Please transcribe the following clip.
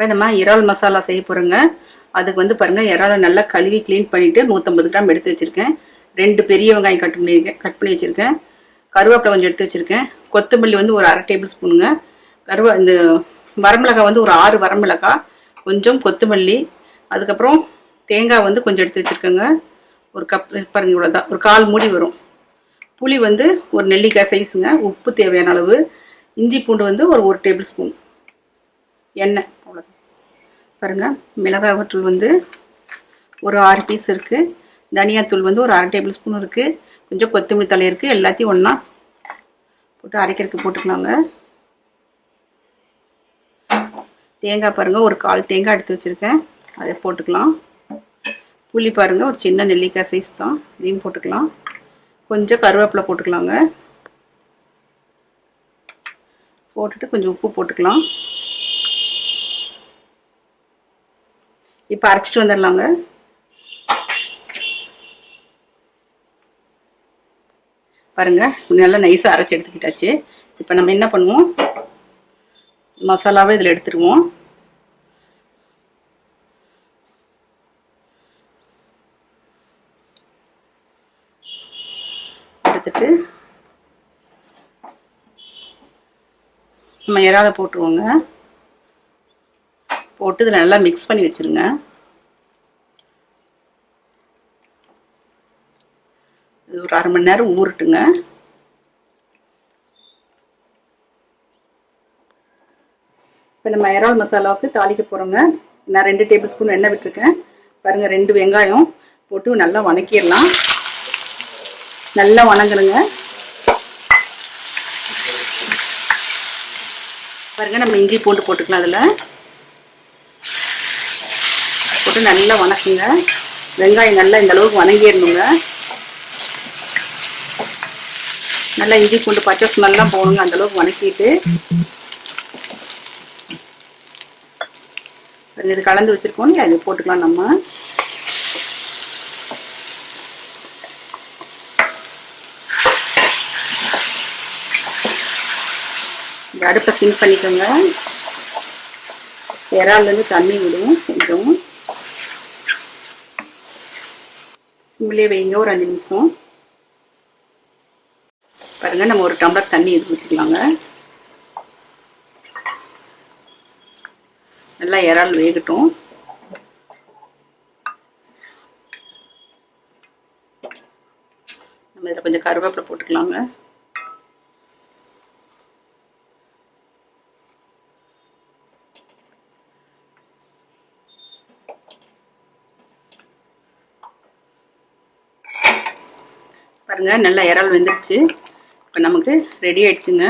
இப்போ நம்ம இறால் மசாலா செய்ய போகிறோங்க. அதுக்கு வந்து பாருங்கள், இறாலை நல்லா கழுவி க்ளீன் பண்ணிவிட்டு 150 கிராம் எடுத்து வச்சுருக்கேன். 2 பெரிய வெங்காயம் கட் பண்ணி வச்சுருக்கேன். கருவேப்பிலை கொஞ்சம் எடுத்து வச்சுருக்கேன். கொத்தமல்லி வந்து ஒரு 1/2 டேபிள் ஸ்பூனுங்க. இந்த வரமிளகாய் வந்து ஒரு 6 வரமிளகாய், கொஞ்சம் கொத்தமல்லி, அதுக்கப்புறம் தேங்காய் வந்து கொஞ்சம் எடுத்து வச்சுருக்கேங்க. ஒரு கப் பாருங்கள், இவ்வளோ தான், ஒரு 1/4 மூடி வரும். புளி வந்து ஒரு நெல்லிக்காய் சைஸுங்க. உப்பு தேவையான அளவு. இஞ்சி பூண்டு வந்து ஒரு 1 டேபிள் ஸ்பூன். எண்ணெய் அவ்வளோதான். பாருங்கள், மிளகாய் வத்தூள் வந்து ஒரு 6 பீஸ் இருக்குது. தனியாத்தூள் வந்து ஒரு 1/2 டேபிள் ஸ்பூன் இருக்குது. கொஞ்சம் கொத்தமல்லி தழை இருக்குது. எல்லாத்தையும் ஒன்றா போட்டு அரைக்கிறதுக்கு போட்டுக்கலாங்க. தேங்காய் பாருங்கள், ஒரு 1/4 தேங்காய் எடுத்து வச்சுருக்கேன், அதை போட்டுக்கலாம். புளி பாருங்கள், ஒரு சின்ன நெல்லிக்காய் சைஸ் தான், இதையும் போட்டுக்கலாம். கொஞ்சம் கருவேப்பிலை போட்டுக்கலாங்க. போட்டுட்டு கொஞ்சம் உப்பு போட்டுக்கலாம். இப்போ அரைச்சிட்டு வந்துடலாங்க. பாருங்க, நல்லா நைஸாக அரைச்சி எடுத்துக்கிட்டாச்சு. இப்போ நம்ம என்ன பண்ணுவோம், மசாலாவை இதில் எடுத்துருவோம். எடுத்துட்டு நம்ம இறாலை போட்டுருவோங்க. போட்டு இதில் நல்லா மிக்ஸ் பண்ணி வச்சுருங்க. இது ஒரு 1/2 மணி நேரம் ஊறட்டுங்க. இப்போ நம்ம இறால் மசாலாவுக்கு தாளிக்க போகிறோங்க. நான் 2 டேபிள் ஸ்பூன் எண்ணெய் விட்டுருக்கேன். பாருங்கள், 2 வெங்காயம் போட்டு நல்லா வதக்கிடலாம். நல்லா வணங்கணுங்க. பாருங்கள், நம்ம இஞ்சி பூண்டு போட்டுக்கலாம். அதில் போட்டு நல்லா வணக்குங்க. வெங்காயம் நல்லா இந்த அளவுக்கு வணங்கிடணுங்க. நல்லா இஞ்சி பூண்டு பச்சை ஸ்மெல்லாம் போகணுங்க. அந்தளவுக்கு வணக்கிட்டு இது கலந்து வச்சுருக்கோம். அது போட்டுக்கலாம். நம்ம இந்த அடுப்பை சிம் பண்ணிக்கோங்க. இறால்லேருந்து தண்ணி விடும். கொஞ்சம் சிம்லேயே வைங்க, ஒரு 5 நிமிஷம். பாருங்க, நம்ம ஒரு டம்ளர் தண்ணி எடுத்து ஊற்றிக்கலாங்க. நல்லா இறால் வேகட்டும். நம்ம இதில் கொஞ்சம் கருவேப்பிலை போட்டுக்கலாங்க. பாருங்க, நல்லா இறால் வெந்துருச்சு. இப்போ நமக்கு ரெடி ஆயிடுச்சுங்க.